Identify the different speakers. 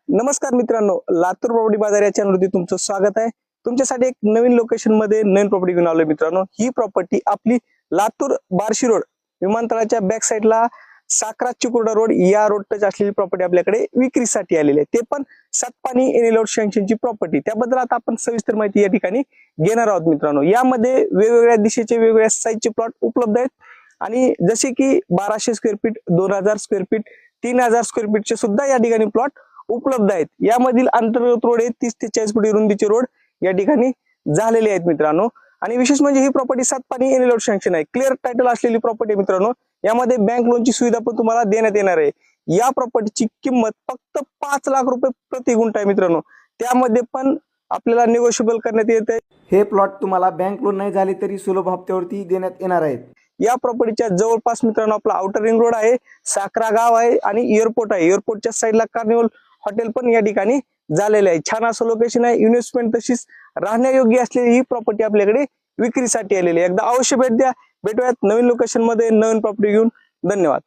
Speaker 1: नमस्कार मित्रांनो, लातूर प्रॉपर्टी बाजार या चॅनलवरती तुमचं स्वागत आहे। तुमच्यासाठी एक नवीन लोकेशन मध्ये नवीन प्रॉपर्टी घेऊन आलोय मित्रांनो। ही प्रॉपर्टी आपली लातूर बार्शी रोड विमानतळाच्या बॅक साइडला साखरा चिकुर्डा रोड या रोड टच असलेली प्रॉपर्टी आपल्याकडे विक्रीसाठी आलेली आहे, ते पण सातपाणी एनएलआउट सँक्शनची प्रॉपर्टी। त्याबद्दल आता आपण सविस्तर माहिती या ठिकाणी घेणार आहोत मित्रांनो। यामध्ये वेगवेगळ्या दिशेचे वेगवेगळ्या साईजचे प्लॉट उपलब्ध आहेत आणि जसे की 1200 square feet, 2000 square feet, 3000 square फीटचे सुद्धा या ठिकाणी प्लॉट उपलब्ध आहेत। यामधील अंतर्गत रोड 30 ते 40 फुटी रुंदीचे रोड या ठिकाणी झालेले आहेत मित्रांनो। आणि विशेष म्हणजे ही प्रॉपर्टी सातपाणी एनएलआउट सँक्शन आहे, क्लिअर टायटल असलेली प्रॉपर्टी मित्रांनो। यामध्ये बँक लोनची सुविधा पण तुम्हाला देण्यात येणार आहे। या प्रॉपर्टीची किंमत फक्त 5 लाख रुपये प्रति गुंठा आहे मित्रांनो। त्यामध्ये पण आपल्याला निगोशिएबल करण्यात येते। हे प्लॉट तुम्हाला बँक लोन नाही झाले तरी सुलभ हप्त्यावरती देण्यात येणार आहेत। या प्रॉपर्टीच्या जवळपास मित्रांनो आपला आउटर रिंग रोड आहे, साखरा गाव आहे आणि एअरपोर्ट आहे। एअरपोर्टच्या साईडला कार्निवल हॉटेल पण या ठिकाणी झालेले आहे। छान असं लोकेशन आहे, इन्व्हेस्टमेंट तशीच राहण्यायोग्य असलेली ही प्रॉपर्टी आपल्याकडे विक्रीसाठी आलेली आहे। एकदा अवश्य भेट द्या। भेटूयात नवीन लोकेशन मध्ये नवीन प्रॉपर्टी घेऊन। धन्यवाद।